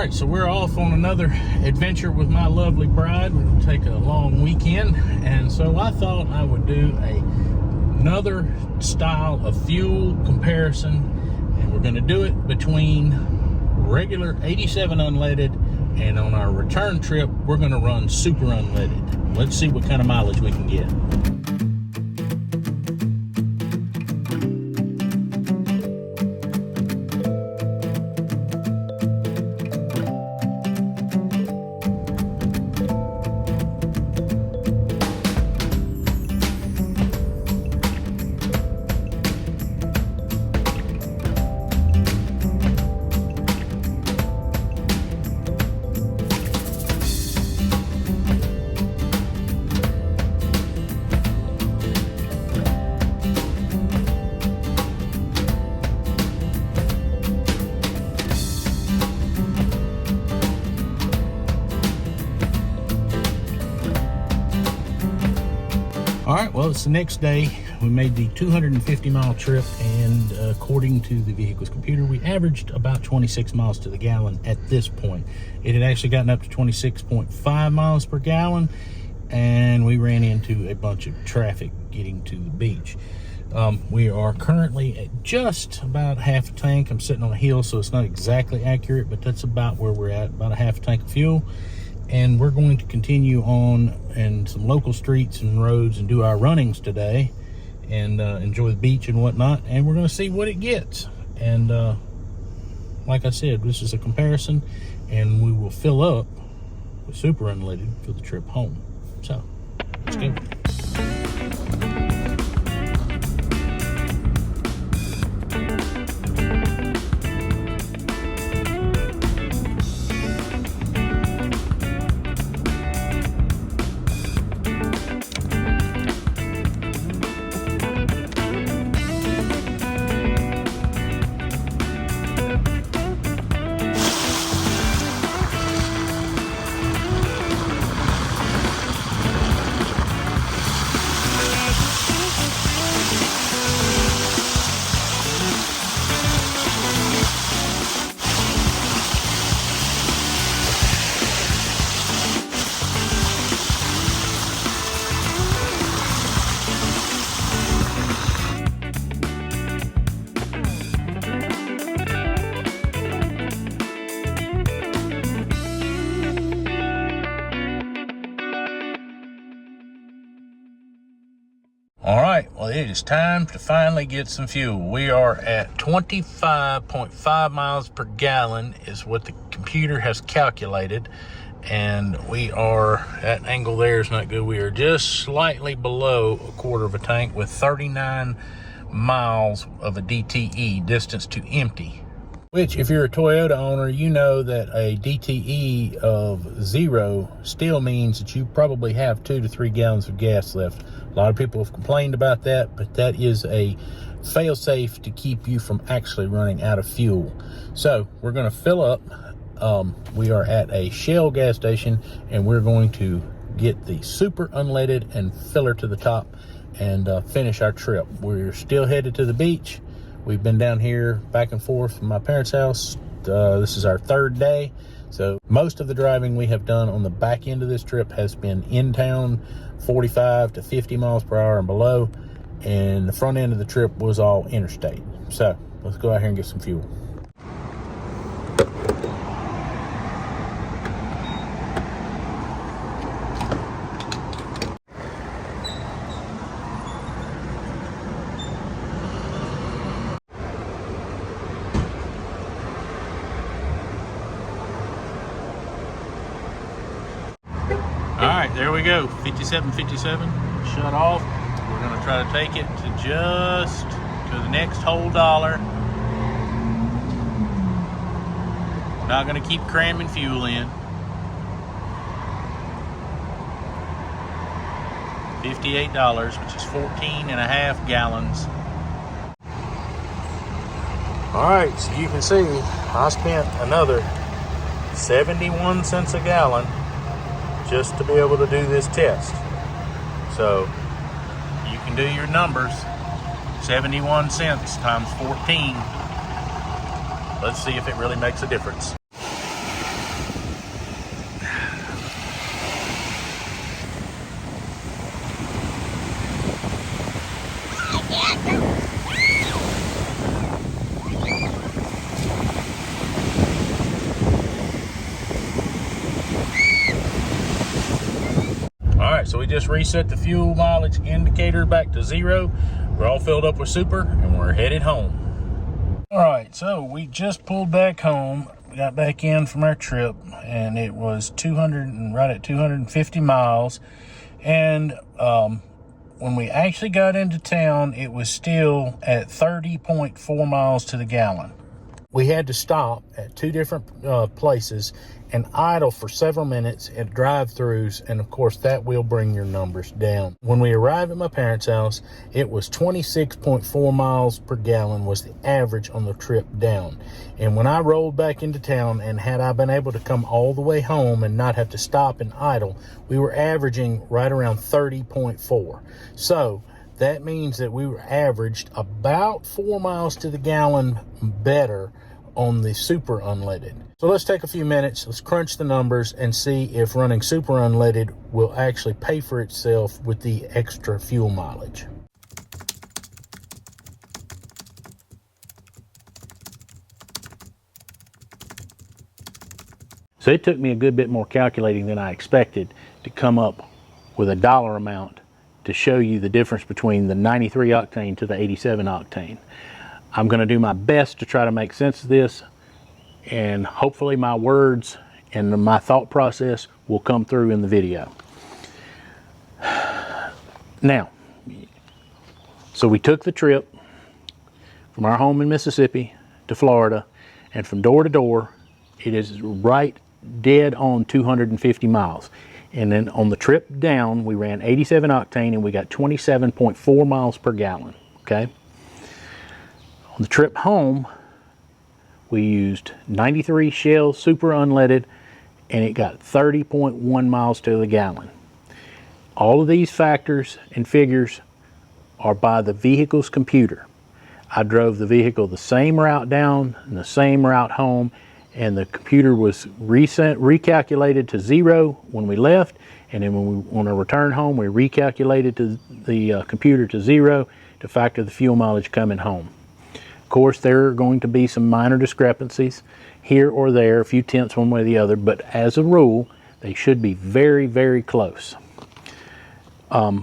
right, so we're off on another adventure with my lovely bride. We're going to take a long weekend, and so I thought I would do another style of fuel comparison, and we're going to do it between regular 87 unleaded, and on our return trip we're going to run super unleaded. Let's see what kind of mileage we can get. All right, well, it's the next day. We made the 250-mile trip, and according to the vehicle's computer, we averaged about 26 miles to the gallon at this point. It had actually gotten up to 26.5 miles per gallon, and we ran into a bunch of traffic getting to the beach. We are currently at just about half a tank. I'm sitting on a hill, so it's not exactly accurate, but that's about where we're at, about a half a tank of fuel. And we're going to continue on in some local streets and roads and do our runnings today and enjoy the beach and whatnot, and we're going to see what it gets. And like I said, this is a comparison, and we will fill up with super unleaded for the trip home. So let's go. All right, well, it is time to finally get some fuel. We are at 25.5 miles per gallon is what the computer has calculated. And we are, that angle there is not good. We are just slightly below a quarter of a tank with 39 miles of a DTE, distance to empty. Which, if you're a Toyota owner, you know that a DTE of 0 still means that you probably have 2 to 3 gallons of gas left. A lot of people have complained about that, but that is a fail-safe to keep you from actually running out of fuel. So we're going to fill up. We are at a Shell gas station, and we're going to get the super unleaded and fill her to the top and finish our trip. We're still headed to the beach. We've been down here back and forth from my parents' house. This is our third day. So most of the driving we have done on the back end of this trip has been in town, 45 to 50 miles per hour and below. And the front end of the trip was all interstate. So let's go out here and get some fuel. All right, there we go, 57.57, shut off. We're gonna try to take it to just to the next whole dollar. Not gonna keep cramming fuel in. 58 dollars, which is 14.5 gallons. All right, so you can see I spent another 71 cents a gallon just to be able to do this test. So you can do your numbers. 71 cents times 14. Let's see if it really makes a difference. right, so we just reset the fuel mileage indicator back to 0. We're all filled up with super and we're headed home. All right, so we just pulled back home. We got back in from our trip and it was right at 250 miles. And when we actually got into town, it was still at 30.4 miles to the gallon. We had to stop at 2 different places and idle for several minutes at drive-thrus, and of course that will bring your numbers down. When we arrived at my parents' house, it was 26.4 miles per gallon was the average on the trip down. And when I rolled back into town, and had I been able to come all the way home and not have to stop and idle, we were averaging right around 30.4. So that means that we were averaged about 4 miles to the gallon better on the super unleaded. So let's take a few minutes, let's crunch the numbers and see if running super unleaded will actually pay for itself with the extra fuel mileage. So it took me a good bit more calculating than I expected to come up with a dollar amount to show you the difference between the 93 octane to the 87 octane. I'm going to do my best to try to make sense of this, and hopefully my words and my thought process will come through in the video. Now, so we took the trip from our home in Mississippi to Florida, and from door to door, it is right dead on 250 miles. And then on the trip down, we ran 87 octane and we got 27.4 miles per gallon, okay? On the trip home, we used 93 Shell super unleaded and it got 30.1 miles to the gallon. All of these factors and figures are by the vehicle's computer. I drove the vehicle the same route down and the same route home, and the computer was recalculated to 0 when we left, and then on our return home we recalculated to the computer to 0 to factor the fuel mileage coming home. Of course, there are going to be some minor discrepancies here or there, a few tenths one way or the other, but as a rule they should be very, very close.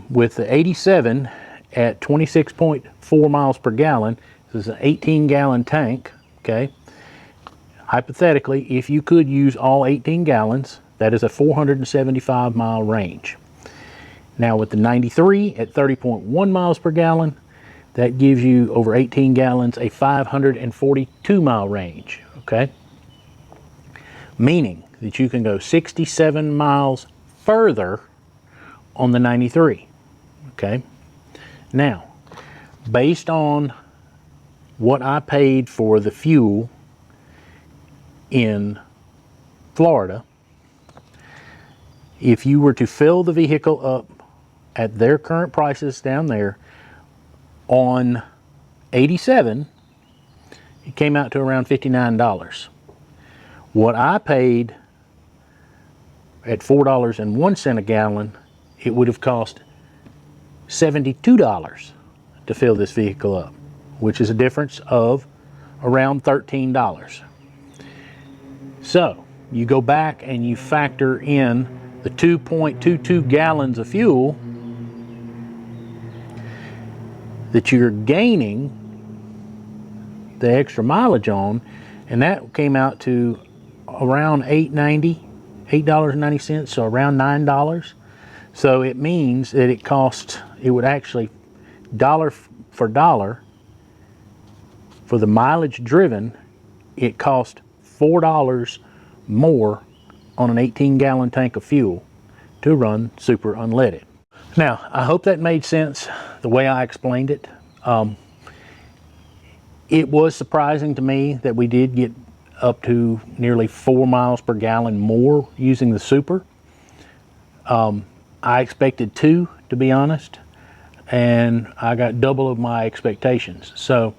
With the 87 at 26.4 miles per gallon, this is an 18-gallon tank, okay? Hypothetically, if you could use all 18 gallons, that is a 475 mile range. Now with the 93 at 30.1 miles per gallon, that gives you over 18 gallons, a 542 mile range, okay? Meaning that you can go 67 miles further on the 93, okay? Now, based on what I paid for the fuel in Florida, if you were to fill the vehicle up at their current prices down there on 87, it came out to around $59. What I paid at $4.01 a gallon, it would have cost $72 to fill this vehicle up, which is a difference of around $13. So you go back and you factor in the 2.22 gallons of fuel that you're gaining the extra mileage on, and that came out to around $8.90, so around $9. So it means that it would actually, dollar for dollar, for the mileage driven, it cost $4 more on an 18-gallon tank of fuel to run super unleaded. Now, I hope that made sense the way I explained it. It was surprising to me that we did get up to nearly 4 miles per gallon more using the super. I expected 2, to be honest, and I got double of my expectations. So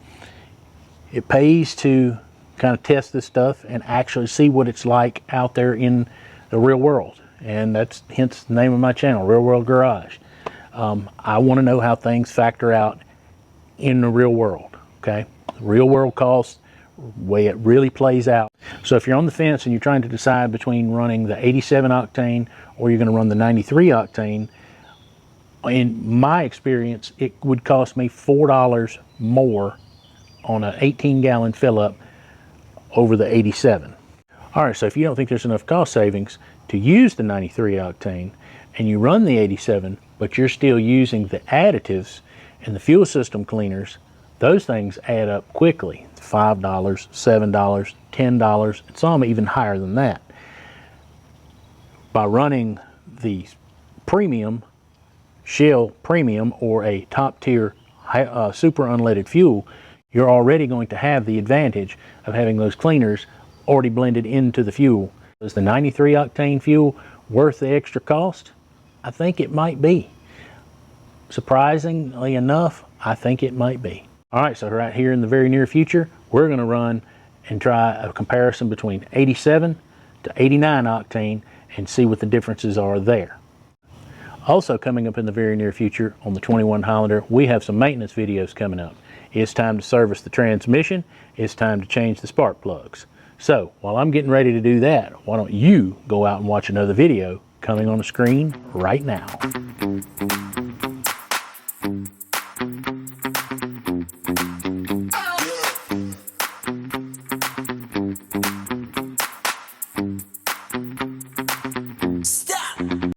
it pays to kind of test this stuff and actually see what it's like out there in the real world. And that's hence the name of my channel, Real World Garage. I want to know how things factor out in the real world, okay? The real world costs, the way it really plays out. So if you're on the fence and you're trying to decide between running the 87 octane or you're going to run the 93 octane, In my experience, it would cost me $4 more on an 18-gallon fill-up over the 87. All right, so if you don't think there's enough cost savings to use the 93 octane and you run the 87, but you're still using the additives and the fuel system cleaners, those things add up quickly. $5, $7, $10, and some even higher than that. By running the premium, Shell Premium, or a top tier super unleaded fuel, you're already going to have the advantage of having those cleaners already blended into the fuel. Is the 93 octane fuel worth the extra cost? I think it might be. Surprisingly enough, I think it might be. All right, so right here in the very near future, we're going to run and try a comparison between 87 to 89 octane and see what the differences are there. Also coming up in the very near future on the 21 Highlander, we have some maintenance videos coming up. It's time to service the transmission. It's time to change the spark plugs. So while I'm getting ready to do that, why don't you go out and watch another video coming on the screen right now.